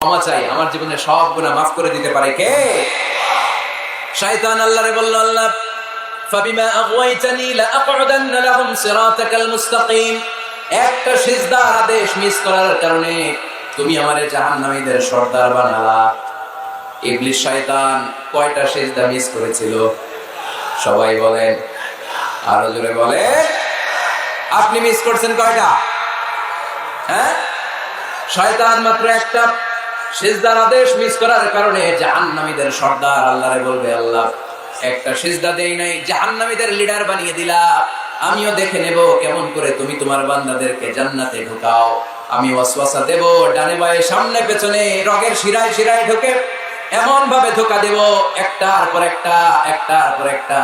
ক্ষমা চাই, আমার জীবনে সব গুনাহ মাফ করে দিতে পারে কে? শয়তান আল্লাহরে বলল, আল্লাহ ফাবিমা আগওয়াইতানি লাআকউদান্না লাহুম সিরাতাকাল মুস্তাকিম। একটা সিজদার আদেশ মিস করার কারণে তুমি আমারে জাহান্নামীদের সর্দার বানালা। ইবলিস শয়তান কয়টা সিজদা মিস করেছিল? সবাই বলেন, আরো জোরে বলেন। আপনি মিস করছেন কয়টা? হ্যাঁ, শয়তান মাত্র একটা সিজদার আদেশ মিস করার কারণে জাহান্নামীদের সর্দার আল্লাহরে বলবে, আল্লাহ একটা সিজদা দেই নাই, জাহান্নামীদের লিডার বানিয়ে দিলা। আমিও দেখে নেব কেমন করে তুমি তোমার বান্দাদেরকে জান্নাতে ঢুকাও। আমি ওয়াসওয়াসা দেব, ডানে বায়ে সামনে পেছনে রগের শিরায় শিরায় ঢুকে এমন ভাবে ধোকা দেব, একটার পর একটা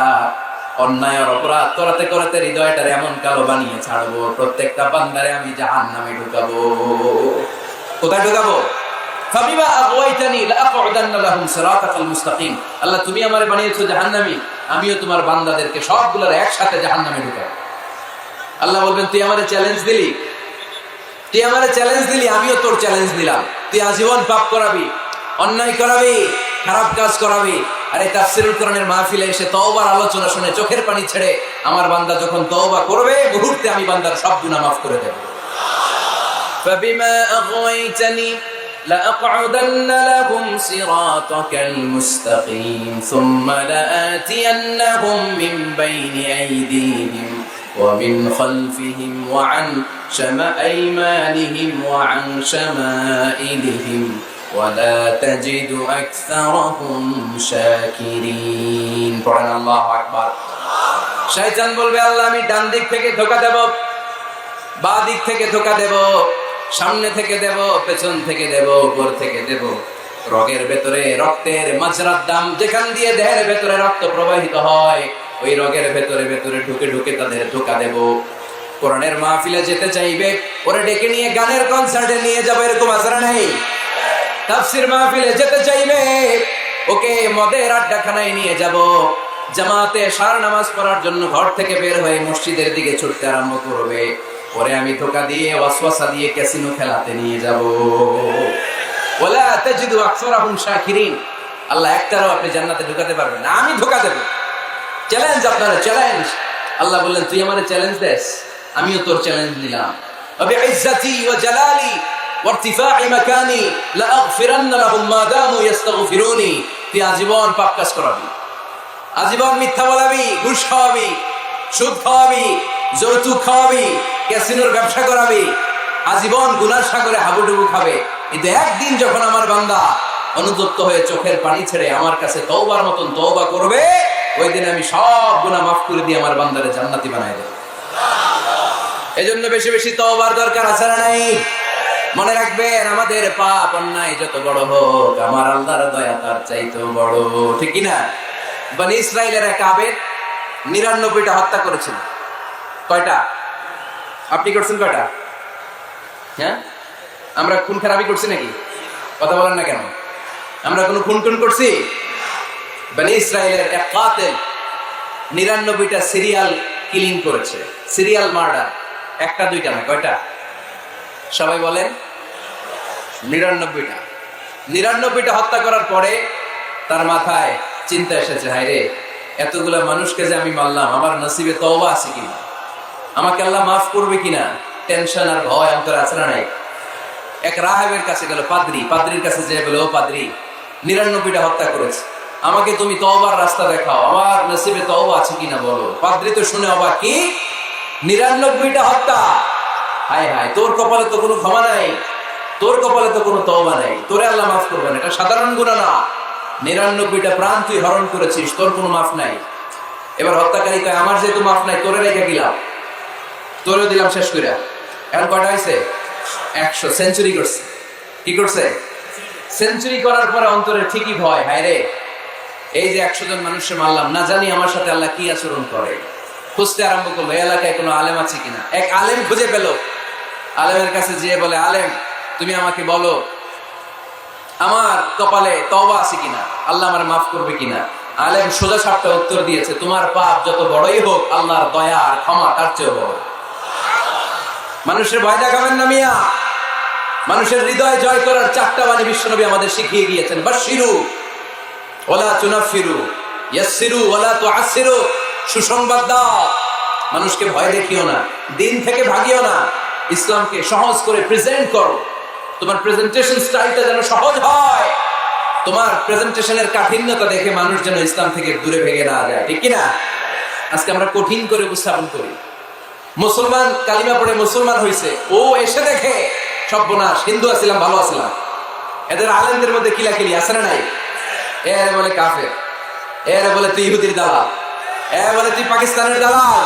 অন্যায় আর অপরাধ করাতে করাতে হৃদয়টারে এমন কালো বানিয়ে ছাড়বো, প্রত্যেকটা বান্দারে আমি জাহান্নামে ঢুকাবো। কোথায় ঢুকাবো? ফাবিমা আগওয়াইতানি লাআকউদান্না লাহুম সিরাতাকাল মুস্তাকিম। আল্লাহ তুমি আমারে বানিয়েছো জাহান্নামী, আমিও তোমার বান্দাদেরকে সবগুলোর একসাথে জাহান্নামে ঢুকাবো। আল্লাহ বলবেন, তুই আমারে চ্যালেঞ্জ দিলি, আমিও তোর চ্যালেঞ্জ দিলাম। তুই আজীবন পাপ করাবি, অন্যায় করাবি, খারাপ কাজ করাবি। আর এই তাফসীরুল কোরআনের মাহফিলে এসে তওবার আলোচনা শুনে চোখের পানি ছেড়ে আমার বান্দা যখন তওবা করবে, মুহূর্তে আমি বান্দার সব গুনাহ মাফ করে দেব। ফাবিমা আগওয়াইতানি لأقعدن لهم صراطك المستقيم ثم لآتينهم من بين أيديهم ومن خلفهم وعن أيمانهم وعن شمائلهم ولا تجد أكثرهم شاكرين. পড়েন আল্লাহু আকবার। শয়তান বলবে, আল্লাহ আমি ডান দিক থেকে ধোঁকা দেব, বাঁ দিক থেকে ধোঁকা দেব, সামনে থেকে দেব, পেছন থেকে দেব, উপর থেকে দেব। রগের ভেতরে রক্তের মাজরার দাম, যেখান দিয়ে দেহের ভেতরে রক্ত প্রবাহিত হয়, ওই রগের ভেতরে ভেতরে ঢুকে ঢুকে তাদের ধোঁকা দেব। কোরআনের মাহফিলে যেতে চাইবে ওরে ডেকে নিয়ে গানের কনসার্টে নিয়ে যাবো, এরকম আসারা নেই। তাফসীর মাহফিলে যেতে চাইবে ওকে মদের আড্ডাখানায় নিয়ে যাব। জামাতে সার নামাজ পড়ার জন্য ঘর থেকে বের হয়ে মসজিদের দিকে ছুটতে আরম্ভ করবে, পরে আমি ধোঁকা দিয়ে ওয়াসওয়াসা দিয়ে ক্যাসিনো খেলাতে নিয়ে যাব। ওয়ালা তাজিদু আকসারাহুম শাকিরিন। আল্লাহ একটারও আপনি জান্নাতে ঢুকাতে পারবেন না, আমি ধোঁকা দেব। চ্যালেঞ্জ, আপনারা চ্যালেঞ্জ। আল্লাহ বললেন, তুই আমারে চ্যালেঞ্জ দেস, আমিও তোর চ্যালেঞ্জ নিলাম। বিইজ্জাতি ওয়া জালালি ওয়া ইরতিফা'i মাকানি লাআগফিরান্না লাহুম মা দামু ইস্তাগফিরুনি। তুই আজীবন পাপ কাজ করাবি, আজীবন মিথ্যা বলাবি, ঘুষ খাওয়াবি, সুদ খাওয়াবি, যৌতুক খাওয়াবি, ক্যাসিনোর ব্যবসা করাবি, আজীবন গুনার সাগরে হাবুডুবু খাবে। কিন্তু একদিন যখন আমার বান্দা অনুতপ্ত হয়ে চোখের পানি ছেড়ে আমার কাছে তওবার মতন তওবা করবে, ওই দিন আমি সব গুনাহ মাফ করে দিয়ে আমার বান্দারে জান্নাতি বানাই দেব। এজন্য বেশি বেশি তওবার দরকার আছে না নাই? মনে রাখবেন, আমাদের পাপ অন্যায় যত বড় হোক, আমার আল্লাহর দয়া তার চাইতেও বড়, ঠিক কি না? বনি ইসরাইলের এক আবেদ 99টা হত্যা করেছিল। কয়টা? আপনি করছেন কয়টা? হ্যাঁ, আমরা খুন খারাপি করছি নাকি? কথা বলেন না কেন? আমরা কোনো খুন করছি? বনি ইসরাইলের এক কাতিল 99টা সিরিয়াল কিলিং করেছে, সিরিয়াল মার্ডার। একটা দুইটা না, কয়টা? সবাই বলেন। 99টা হত্যা করার পরে তার মাথায় চিন্তা এসেছে, হায় রে, এতগুলা মানুষকে যে আমি মারলাম, আমার নসিবে তওবা আছে কিনা, আমাকে আল্লাহ মাফ করবে কিনা, টেনশন আর ভয় অন্তরে আছে না নাই? এক রাহেবের কাছে গেল, পাদ্রির কাছে যেয়ে বলে, ও পাদ্রি, 99টা হত্যা করেছে, আমাকে তুমি তওবার রাস্তা দেখাও, আমার নসিবে তওবা আছে কিনা বলো। পাদ্রি তো শুনে অবাক, কি 99টা হত্যা? হায় হায়, তোর কপালে তো কোনো ক্ষমা নাই, তোর কপালে তো কোনো তওবা নাই, তোরে আল্লাহ মাফ করবে না, এটা সাধারণ গুনাহ না। 99টা প্রাণ তুই হরণ করেছিস, তোর কোনো মাফ নাই। এবার হত্যাকারী কয়, আমার যেহেতু মাফ নাই, তোরে রেখে গেলাম, তোরেও দিলাম শেষ করে। এখন কয়টা হয়েছে? 100। সেঞ্চুরি করছে। কি করছে? সেঞ্চুরি করার পরে অন্তরে ঠিকই ভয়, হায় রে, এই যে 100 জন মানুষকে মারলাম, না জানি আমার সাথে আল্লাহ কি আচরণ করে। খুঁজতে আরম্ভ করলো, এলাকায় কোনো আলেম আছে কিনা। এক আলেম খুঁজে পেল, আলেমের কাছে যেয়ে বলে, আলেম তুমি আমাকে বলো, আমার কপালে তওবা আছে কিনা, আল্লাহ আমার মাফ করবে কিনা। আলেম সোজা সাপটা উত্তর দিয়েছে, তোমার পাপ যত বড়ই হোক, আল্লাহর দয়া আর ক্ষমা তার চেয়ে বড়। মানুষের ভয় দেখাবেন না মিয়া, মানুষের হৃদয় জয় করার 4টা বাণী বিশ্বনবী আমাদের শিখিয়ে গিয়েছেন। বাশশিরু ওয়ালা তুনাফিরু, ইয়াসসিরু ওয়ালা তুআসসিরু। সুসংবাদ দাও, মানুষকে ভয় দেখিও না, দিন থেকে ভাগিও না, ইসলামকে সহজ করে প্রেজেন্ট করো। তোমার প্রেজেন্টেশন স্টাইলটা যেন সহজ হয়, তোমার প্রেজেন্টেশনের কাঠিন্যতা দেখে মানুষ যেন ইসলাম থেকে দূরে ভেগে না যায়, ঠিক কিনা? আজকে আমরা কঠিন করে উপস্থাপন করি। মুসলমান কালিমা পড়ে মুসলমান হয়েছে, ও এসে দেখে সর্বনাশ, হিন্দু আছিলাম ভালো আছিলাম। এদের আলেমদের মধ্যে কিলাকিলি আছে না নাই? এর বলে কাফের, এর বলে তুই ইহুদির দালাল, এর বলে তুই পাকিস্তানের দালাল,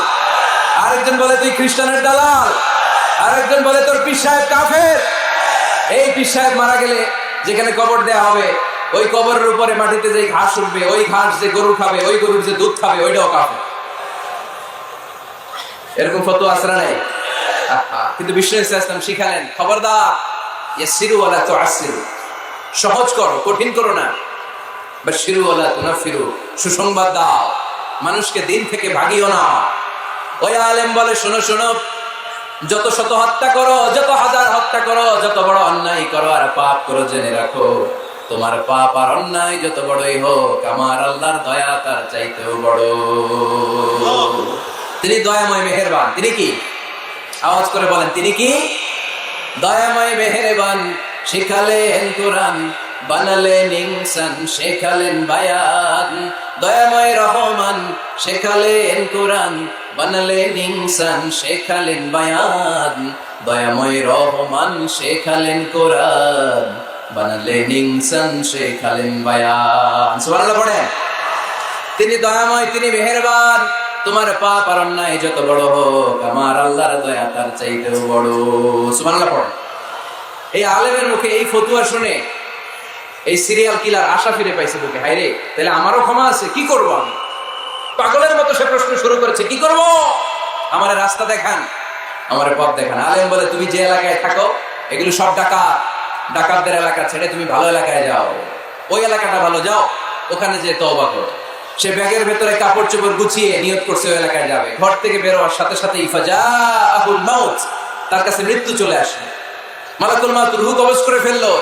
আরেকজন বলে তুই খ্রিস্টানের দালাল, আরেকজন বলে তোর পীর সাহেব কাফের। এই পীর সাহেব মারা গেলে যেখানে কবর দেয়া হবে, ওই কবরের উপরে মাটিতে যে ঘাস উঠবে, ওই ঘাস যে গরু খাবে, ওই গরুর যে দুধ খাবে, ওইটাও কাফের। এরকম ফতোয়া আছে না নাই? কিন্তু বিশ্ব ইসলাম শিখালেন, খবরদার, ইয়াসসিরু ওয়ালা তুআসসিরু, সহজ করো, কঠিন করো না। বাশশিরু ওয়ালা তুনাফিরু, সুসংবাদ দাও, মানুষকে দিন থেকে ভাগিও না। ওই আলেম বলে, শোনো শোনো, যত শত হত্যা করো, যত হাজার হত্যা করো, যত বড় অন্যায় করো আর পাপ করো, জেনে রাখো তোমার পাপ আর অন্যায় যত বড়ই হোক, আমার আল্লাহর দয়া তার চাইতেও বড়। তিনি দয়াময় মেহেরবান। তিনি কি? আওয়াজ করে বলেন, তিনি কি? দয়াময় মেহেরবান। শিখালেন কোরআন, বানালেন ইনসান, শেখালেন বায়ান। দয়াময় রহমান, শেখালেন কোরআন, বানালেন ইনসান, শেখালেন বায়ান। দয়াময় রহমান, শেখালেন কোরআন, বানালেন ইনসান, শেখালেন বায়ান। সুবহানাল্লাহ পড়েন। তিনি দয়াময়, তিনি মেহেরবান। তোমার পাপ আর অন্যায় যত বড় হোক, আমার আল্লাহর দয়া তার চাইতেও বড়। সুবহানাল্লাহ পড়েন। এই আলেমের মুখে এই ফতুয়া শুনে এই সিরিয়াল কিলার আশা ফিরে পাইছে বুকে। হায়রে, তাহলে আমারও ক্ষমা আছে, কি করব আমি? পাগলের মতো সে প্রশ্ন শুরু করেছে, কি করব? আমার রাস্তা দেখান, আমার পথ দেখান। আলেম বলে, তুমি যে এলাকায় থাকো এগুলো সব ডাকাত, ডাকাতদের এলাকা ছেড়ে তুমি ভালো এলাকায় যাও, ওই এলাকাটা ভালো, যাও ওখানে যে তওবা করো। সে ব্যাগের ভেতরে কাপড় চোপড় গুছিয়ে নিয়ত করছে ওই এলাকায় যাবে। ঘর থেকে বেরোয়ার সাথে সাথে ফাজাআহুল মাউত, তার কাছে মৃত্যু চলে আসে। মালাকুল মাউত রূহ কবজ করে ফেললো।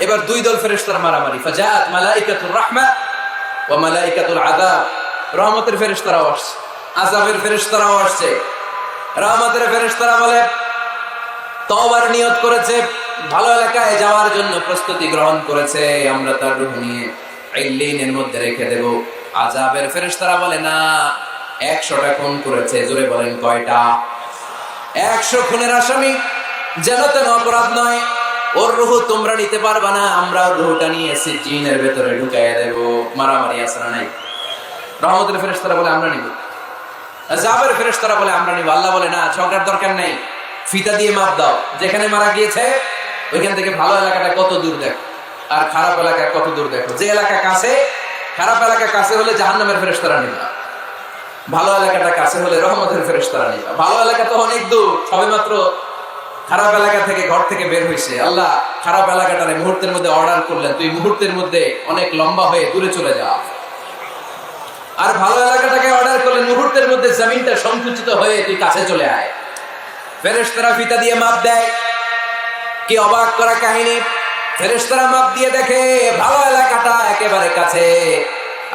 এবার দুই দল ফেরেশতার মারামারি। ফাজাআত মালাইকাতুর রাহমা ওয়া মালাইকাতুল আযাব। রহমতের ফেরেশতারাও আসছে, আযাবের ফেরেশতারাও আসছে। রহমতের ফেরেশতারা বলে, তওবার নিয়ত করেছে, ভালো এলাকায় যাওয়ার জন্য প্রস্তুতি গ্রহণ করেছে, আমরা তার রূহ নিয়ে ইল্লিনের মধ্যে রেখে দেব। আযাবের ফেরেশতারা বলে, না, 100টা খুন করেছে। জোরে বলেন, কয়টা? 100 খুনের আসামি, যেন তেন অপরাধ নয়, ওর রূহ তোমরা নিতে পারবা না, আমরা রূহটা নিয়ে সিজিনের ভেতরে ঢুকাইয়া দেব। মারামারি আছে না নাই? রহমতের ফেরেশতারা বলে, আমরা নিব। আযাবের ফেরেশতারা বলে, আমরা নিব। আল্লাহ বলে, না, ঝগড়ার দরকার নেই, ফিতা দিয়ে মাপ দাও। যেখানে মারা গিয়েছে ওইখান থেকে ভালো এলাকাটা কত দূর দেখো, আর খারাপ এলাকা কত দূর দেখো। যে এলাকা কাছে, খারাপ এলাকা কাছে হলে জাহান্নামের ফেরেশতারা নিবা, ভালো এলাকাটা কাছে হলে রহমতের ফেরেশতারা নিবা। ভালো এলাকা তো অনেক দূর, সবেমাত্র খারাপ এলাকা থেকে ঘর থেকে বের হয়েছে। আল্লাহ খারাপ এলাকাটারে মুহূর্তের মধ্যে অর্ডার করলেন, তুই মুহূর্তের মধ্যে অনেক লম্বা হয়ে দূরে চলে যা। আর ভালো এলাকাটাকে অর্ডার করলেন, মুহূর্তের মধ্যে জমিনটা সংকুচিত হয়ে তুই কাছে চলে আয়। ফেরেশতারা ফিতা দিয়ে মাপ দেয়। কি অবাক করা কাহিনী! ফেরেশতারা মাপ দিয়ে দেখে ভালো এলাকাটা একেবারে কাছে,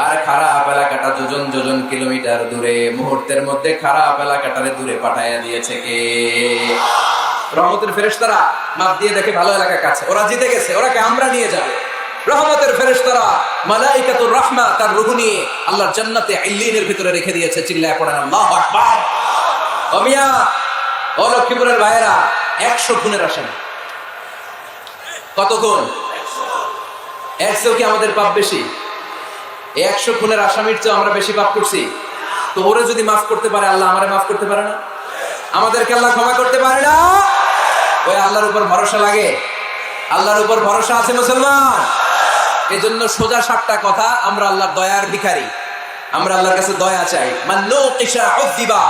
আর খারাপ এলাকাটা যোজন যোজন কিলোমিটার দূরে। মুহূর্তের মধ্যে খারাপ এলাকাটারে দূরে পাঠাইয়া দিয়েছে কে? রহমতের ফেরেশতারা মাপ দিয়ে দেখে ভালো এলাকা কাছে, ওরা জিতে গেছে, ওরাকে আমরা নিয়ে যাবে। রহমতের ফেরেশতারা মালাইকাতুর রাহমা তার রূহ নিয়ে আল্লাহর জান্নাতে ইল্লিনের ভিতরে রেখে দিয়েছে। চিল্লায় পড়েন আল্লাহু আকবার। ও মিয়া, ও লক্ষ্মীপুরের ভাইয়েরা, 100 খুনের আসামি। কত খুন? 100। কি আমাদের পাপ বেশি? 100 খুনের আসামির চেয়ে আমরা বেশি পাপ করছি। তো ওরে যদি মাফ করতে পারে আল্লাহ, আমারে মাফ করতে পারে না? আমাদেরকে আল্লাহ ক্ষমা করতে পারে না? ওই আল্লাহর উপর ভরসা লাগে? আল্লাহর উপর ভরসা আছে মুসলমান? এজন্য সোজা 7টা কথা, আমরা আল্লাহর দয়ার ভিখারি, আমরা আল্লাহর কাছে দয়া চাই। মান্নু কিশা উযিবা।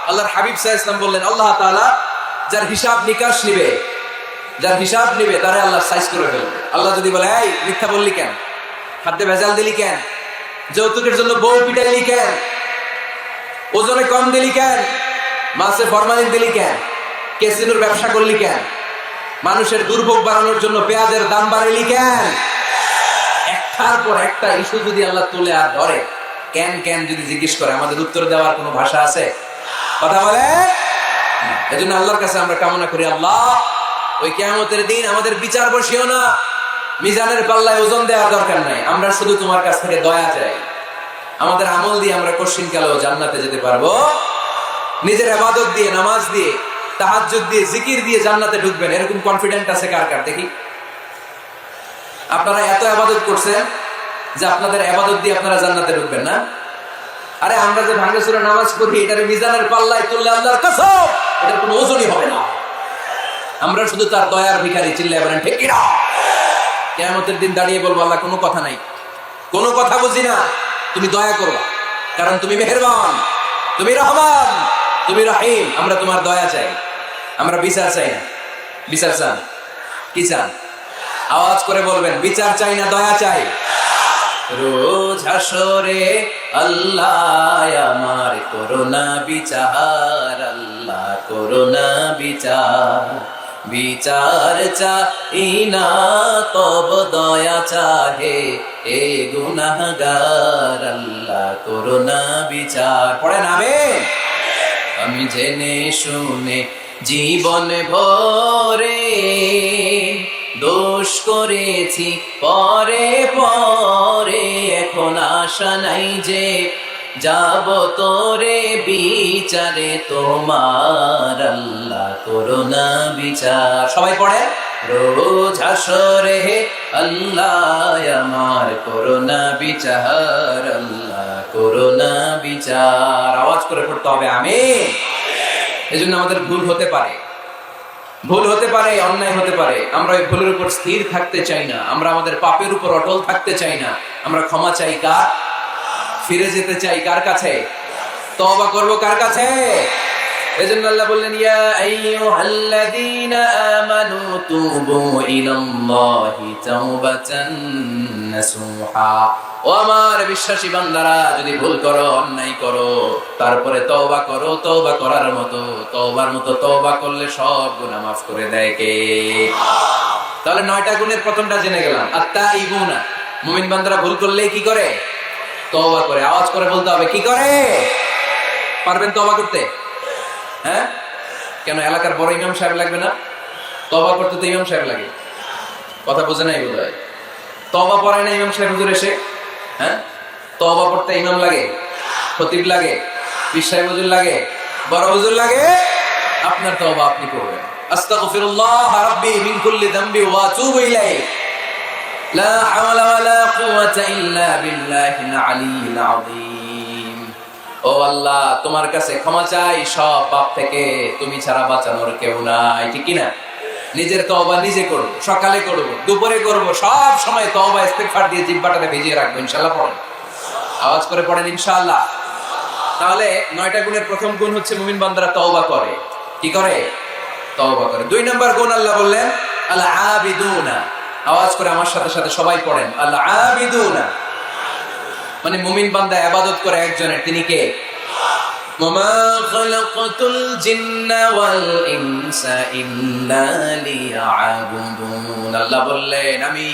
আল্লাহর হাবিব সাল্লাল্লাহু আলাইহি ওয়াসাল্লাম বললেন, আল্লাহ তাআলা যার হিসাব নিকাশ নিবে, যার হিসাব নিবে তারে আল্লাহ সাইজ করে ফেলবে। আল্লাহ যদি বলে, এই মিথ্যা বললি কেন, খাদ্যে ভেজাল দিলি কেন, যৌতুকের জন্য বউ পিটাইলি কেন, ওজনে কম দিলি কেন, মাছে ফরমালিন দিলি কেন, ক্যাসিনোর ব্যবসা করলি কেন, মানুষের দুর্ভোগ বাড়ানোর জন্য পেঁয়াজের দাম বাড়াইলি কেন? একটার পর একটা ইস্যু যদি আল্লাহ তুলে আর ধরে, কেন কেন যদি জিজ্ঞেস করে, আমাদের উত্তর দেওয়ার কোনো ভাষা আছে? কথা বলে। এজন্য আল্লাহর কাছে আমরা কামনা করি, আল্লাহ ওই কিয়ামতের দিন আমাদের বিচার বসিও না, মিজানের পাল্লায় ওজন দেওয়ার দরকার নাই, আমরা শুধু তোমার কাছ থেকে দয়া চাই। আমাদের আমল দিয়ে আমরা কশিনকালেও জান্নাতে যেতে পারবো। নিজের ইবাদত দিয়ে, নামাজ দিয়ে, তাহাজ্জুদ দিয়ে, জিকির দিয়ে জান্নাতে ঢুকবেন, এরকম কনফিডেন্ট আছে কার কার? দেখি। আপনারা এত ইবাদত করছেন যে আপনাদের ইবাদত দিয়ে আপনারা জান্নাতে ঢুকবেন না? আরে আমরা যে ভাঙা চূড়া নামাজ পড়ি, এটার মিজানের পাল্লায় তুললে আল্লাহর কসম এটার কোনো ওজনই হবে না। আমরা শুধু তার দয়ার ভিখারি, চিল্লায় বলেন ঠিক কিনা? কিয়ামতের দিন দাঁড়িয়ে বলবো, আল্লাহ কোনো কথা নাই, কোনো কথা বুঝি না, তুমি দয়া করবা, কারণ তুমি মেহেরবান, তুমি রহমান, তুমি রহিম। আমরা তোমার দয়া চাই, আমরা বিচার চাই না। বিচার চান? কি চান? আওয়াজ করে বলবেন, বিচার চাই না দয়া চাই। রোজ হাসরে আল্লাহ আমার করোনা বিচার, আল্লাহ করোনা বিচার, বিচার চাই না তব দয়া চাহে এ গুনাহগার, আল্লাহ করোনা বিচার। পড়েন আমিন। আমি জেনে শুনে জীবন ভরে দোষ করেছি পরে পরে, এখন আশা নাই যে যাব তোরে বিচারে তোমার, আল্লাহ করোনা বিচার। সবাই পড়ে, রোজ হাসরে আল্লাহ আমার করোনা বিচার, আল্লাহ করোনা বিচার। আওয়াজ করে পড়তে হবে আমিন। এজন্য আমাদের ভুল হতে পারে, ভুল হতে পারে, অন্যায় হতে পারে, আমরা ওই ভুলের উপর স্থির থাকতে চাই না, আমরা আমাদের পাপের উপর অটল থাকতে চাই না। আমরা ক্ষমা চাই কার? ফিরে যেতে চাই কার কাছে? তওবা করব কার কাছে? এজন্য আল্লাহ বললেন, ইয়া আইয়ুহাল্লাযীনা আমানু তুবু ইলাল্লাহি তাওবাতান নাসুহা। ও আমার বিশ্বাসী বান্দারা, যদি ভুল করো, অন্যায় করো, তারপরে তওবা করো, তওবা করার মতো, তওবার মতো তওবা করলে সব গুনাহ মাফ করে দেয় কে? তাহলে 9টা গুণের প্রথমটা জেনে গেলাম, আত-তাইবুনা। মুমিন বান্দারা ভুল করলেই কি করে? তওবা করে। আওয়াজ করে বলতে হবে, কি করে? পারবেন তওবা করতে? হ্যাঁ, কেন এলাকার বড় ইমাম সাহেব লাগবে না? তওবা করতে তো ইমাম সাহেব লাগে। কথা বোঝে নাই বোধহয়। তওবা পড়ায় না ইমাম সাহেব হুজুর এসে? হ্যাঁ, তওবা পড়তে ইমাম লাগে, খতিব লাগে, পীর সাহেব হুজুর লাগে, বড় হুজুর লাগে। আপনার তওবা আপনি করবেন। আস্তাগফিরুল্লাহ রাব্বি মিন কুল্লি যামবি ওয়া আতুবু ইলাইহি, লা হাওলা ওয়ালা কুওয়াতা ইল্লা বিল্লাহিল আলিয়্যিল আযীম। ও আল্লাহ, তোমার কাছে ক্ষমা চাই সব পাপ থেকে, তুমি ছাড়া বাঁচানোর কেউ নাই। ঠিক কি না? নিজের তওবা নিজে করব, সকালে করব, দুপুরে করব, সব সময় তওবা ইস্তিগফার দিয়ে জিহ্বাটাকে ভিজিয়ে রাখবো। ইনশাআল্লাহ পড়েন, আওয়াজ করে পড়েন ইনশাআল্লাহ। তাহলে 9টা গুণের প্রথম গুণ হচ্ছে মুমিন বান্দারা তওবা করে। কি করে? তওবা করে। 2 নম্বর গুণ আল্লাহ বললেন আল আবিদুনা। আওয়াজ করে আমার সাথে সাথে সবাই পড়েন, আল আবিদুনা মানে মুমিন বান্দা ইবাদত করে একজনের, তিনি কে? ওয়ামা খালাকাতুল জিন্না ওয়াল ইনসা ইল্লা লিয়াবুদুন। আল্লাহ বললেন, আমি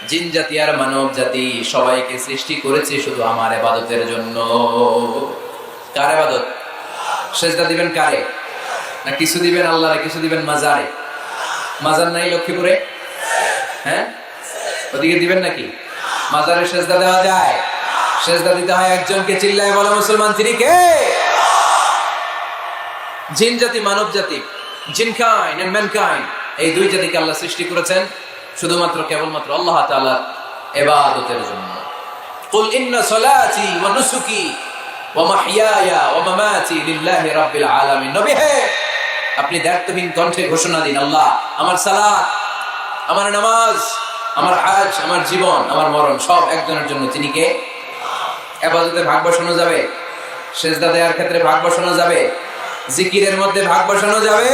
জিন জাতি আর মানব জাতি সবাইকে সৃষ্টি করেছি শুধু আমার ইবাদতের জন্য। কার ইবাদত? সেজদা দিবেন কারে? না কিছু দিবেন আল্লাহরে, কিছু দিবেন মাজারে? মাজার নাই লক্ষ্মীপুরে? হ্যাঁ, ওদিকে দিবেন নাকি? মাজারে সেজদা দেওয়া যায়? সেজদা দিতে হয় একজনকে। চিল্লায় বলো মুসলমান, তিনি কে? জিন জাতি মানব জাতি, জিনকাইন্ড এন্ড ম্যানকাইন্ড, এই 2 জাতিকে আল্লাহ সৃষ্টি করেছেন শুধুমাত্র কেবলমাত্র আল্লাহ তাআলার ইবাদতের জন্য। কুল ইন্না সলাতি ওয়া নুসুকি ওয়া মাহইয়ায়া ওয়া মামাতি লিল্লাহি রাব্বিল আলামিন। নবী হে, আপনি দায়িত্বহীন কণ্ঠে ঘোষণা দিন, আল্লাহ, আমার সালাত, আমার নামাজ, আমার হজ, আমার জীবন, আমার মরণ সব একজনের জন্য। তিনি কে? ইবাদতে ভাগ বসানো যাবে? সেজদা দেওয়ার ক্ষেত্রে ভাগ বসানো যাবে? জিকিরের মধ্যে ভাগ বসানো যাবে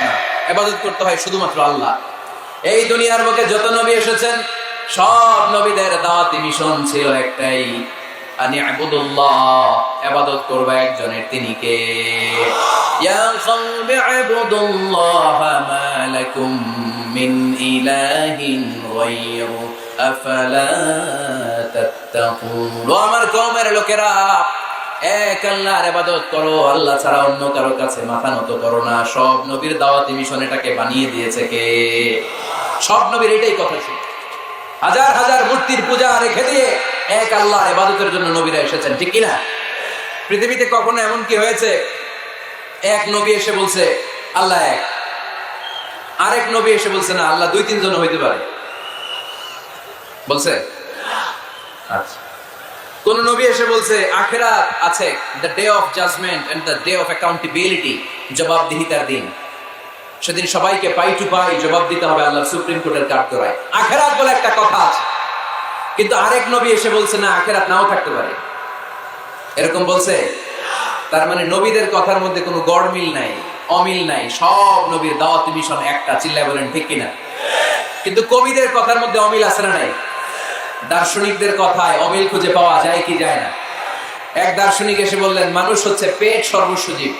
না। ইবাদত করতে হয় শুধুমাত্র আল্লাহ। এই দুনিয়ার বুকে যত নবী এসেছেন, সব নবীদের দাওয়াতি মিশন ছিল একটাই, আনি আবুদুল্লাহ, ইবাদত করবে একজনের, তিনি কে? ইয়া কওমি আবুদুল্লাহ মা লাকুম মিন ইলাহিন গায়রু আফালা তাত্তাকুন। ও আমার কওমের লোকেরা, এক আল্লাহর ইবাদত করো, আল্লাহ ছাড়া অন্য কারো কাছে মাথা নত করো না। সব নবীর দাওয়াতি মিশন এটাকে বানিয়ে দিয়েছে কে? সব নবীর এটাই কথা ছিল। হাজার হাজার মূর্তির পূজা রেখে দিয়ে এক আল্লাহর ইবাদতের জন্য নবীরা এসেছেন, ঠিক কিনা? পৃথিবীতে কখনো এমন কি হয়েছে এক নবী এসে বলছে আল্লাহ এক, আরেক নবী এসে বলছে না আল্লাহ দুই তিনজন হইতে পারে? বলছে? আচ্ছা, কোন নবী এসে বলছে আখিরাত আছে, the day of judgement and the day of accountability, জবাবদিহিতার দিন, সেদিন সবাইকে পাই টু পাই জবাব দিতে হবে আল্লাহর সুপ্রিম কোর্টের কাঠগড়ায়। আখিরাত বলে একটা কথা আছে, কিন্তু আরেক নবী এসে বলছে না আখিরাত নাও থাকতে পারে। এরকম বলছে? তার মানে নবীদের কথার মধ্যে কোনো গড়মিল নাই, অমিল নাই। সব নবীর দাওয়াতি মিশন একটা, চিল্লায় বলেন ঠিক কিনা? কিন্তু কবিদের কথার মধ্যে অমিল আছে না নাই? দার্শনিকদের কথায় অমিল খুঁজে পাওয়া যায় কি যায় না? এক দার্শনিক এসে বললেন মানুষ হচ্ছে পেট সর্বস্ব জীব,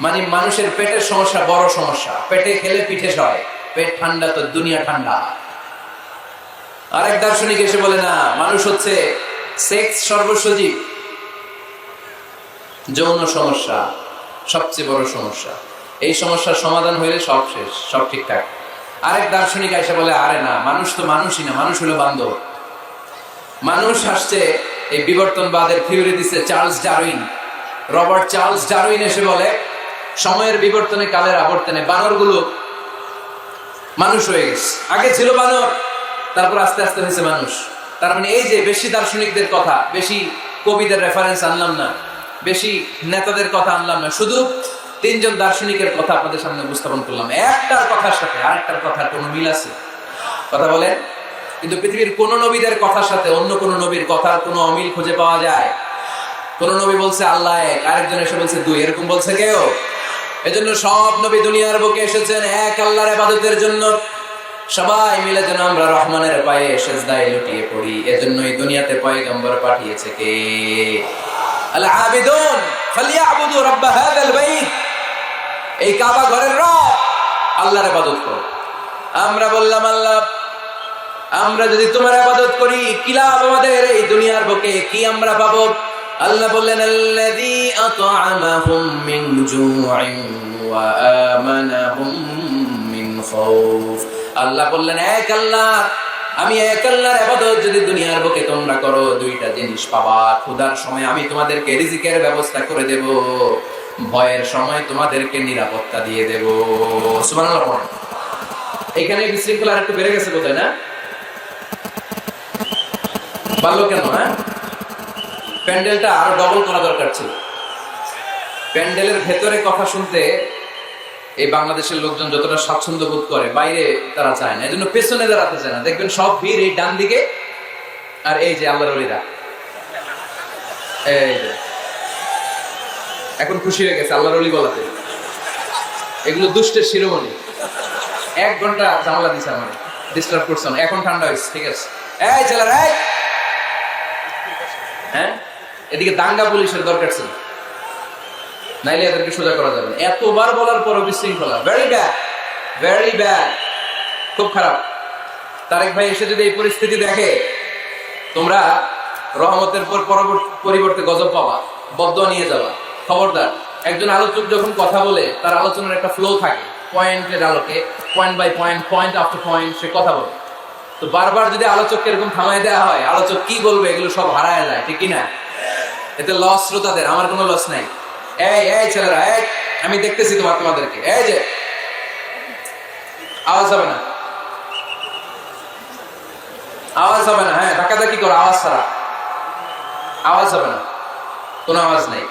মানে মানুষের পেটের সমস্যা বড় সমস্যা, পেটে খেলে পিঠে সয়, পেট ঠান্ডা তো দুনিয়া ঠান্ডা। আরেক দার্শনিক এসে বলে না, মানুষ হচ্ছে সেক্স সর্বস্ব জীব, যৌন সমস্যা সবচেয়ে বড় সমস্যা, এই সমস্যার সমাধান হইলে সব শেষ, সব ঠিকঠাক। আরেক দার্শনিক এসে বলে আরে না, মানুষ তো মানুষই না, মানুষ হলো বান্দর। মানুষ আসছে এই বিবর্তনবাদের থিওরি দিচ্ছে Charles Darwin, Robert Charles Darwin এসে বলে সময়ের বিবর্তনে কালের আবর্তনে বানরগুলো মানুষ হয়ে গেছে, আগে ছিল বানর, তারপর আস্তে আস্তে হয়েছে মানুষ। তার মানে এই যে বেশি দার্শনিকদের কথা, বেশি কবিদের রেফারেন্স আনলাম না, বেশি নেতাদের কথা আনলাম না, শুধু তিনজন দার্শনিকের কথা আপনাদের সামনে উপস্থাপন করলাম। একটার কথার সাথে আরেকটার কথার কোনো মিল আছে? কথা বলেন। কিন্তু পৃথিবীর কোন নবীদের কথার সাথে অন্য কোন নবীর কথার কোনো অমিল খুঁজে পাওয়া যায়? কোন নবী বলছে আল্লাহ এক, আরেকজন এসে বলছে দুই, এরকম বলছে কেউ? এজন্য সব নবী দুনিয়ার বুকে এসেছেন এক আল্লাহর ইবাদতের জন্য। সবাই মিলে যেন আমরা রহমানের পায়ে সেজদায় লুটিয়ে পড়ি, এজন্যই দুনিয়াতে পয়গম্বর পাঠিয়েছে কে? আল আবিদুন ফালিয়াবুদু রাব্ব হাযাল বাইত, এই কাবা ঘরের রব আল্লাহর ইবাদত করো। আমরা বললাম আল্লাহ, আমরা যদি তোমার ইবাদত করি কি লাভ আমাদের এই দুনিয়ার বুকে, কি আমরা পাবো? আল্লাহ বললেন আল্লাযী আত'আমাহুম মিন জু'ইন ওয়া আমানাহুম মিন খাউফ। আল্লাহ বললেন এক আল্লাহ, আমি এক আল্লাহর ইবাদত যদি দুনিয়ার বুকে তোমরা করো, দুইটা জিনিস পাবা। ক্ষুধার সময় আমি তোমাদেরকে রিজিকের ব্যবস্থা করে দেব, ভয়ের সময় তোমাদেরকে নিরাপত্তা দিয়ে দেব। সুবহানাল্লাহ। এখানে বিশৃঙ্খলা আরেকটু বেড়ে গেছে বোধহয়, না? বাড়লো কেন? হ্যাঁ, প্যান্ডেলটা আরো ডবল করা দরকার ছিল। প্যান্ডেলের ভেতরে কথা শুনতে এই বাংলাদেশের লোকজন যতটা স্বাচ্ছন্দ্য বোধ করে, বাইরে তারা চায় না, এজন্য পেছনে দাঁড়াতে চায় না। দেখবেন সব ভিড় এই ডান দিকে, আর এই যে আল্লাহর ওলিরা এই যে এখন খুশি হয়ে গেছে আল্লাহর ওলি বলাতে। এগুলো দুষ্টের শিরোমণি। 1 ঘন্টা ঝামেলা দিছে আমার, ডিস্টার্ব করছে না, এখন ঠান্ডা হয়েছে, ঠিক আছে? এই ছেলেরা, এই হ্যাঁ, এদিকে দাঙ্গা পুলিশের দরকার ছিল, নাইলে এদেরকে সোজা করা যাবে না। এতবার বলার পরও বিশৃঙ্খলা, ভেরি ব্যাড, ভেরি ব্যাড, খুব খারাপ। তারেক ভাই এসে যদি এই পরিস্থিতি দেখে, তোমরা রহমতের পর পরিবর্তে গজব পাবা, বদদোয়া নিয়ে যাবা। খবরদার। একজন আলোচক যখন কথা বলে, তার আলোচনার একটা ফ্লো থাকে, পয়েন্টের আলোকে, point by point, point after point সে কথা বলে। তো বারবার যদি আলোচককে এরকম থামায় দেওয়া হয়, আলোচক কি বলবে এগুলো সব হারায় যায়, ঠিক কিনা? এতে লস শ্রোতাদের, আমার কোনো লস নাই। এই এই ছেলেরা, এই আমি দেখতেছি তোমাদেরকে, এই যে আওয়াজ হবে না, আওয়াজ হবে না। হ্যাঁ, ধাক্কাধাক্কি করো, আওয়াজ ছাড়া, আওয়াজ হবে না, কোনো আওয়াজ নাই।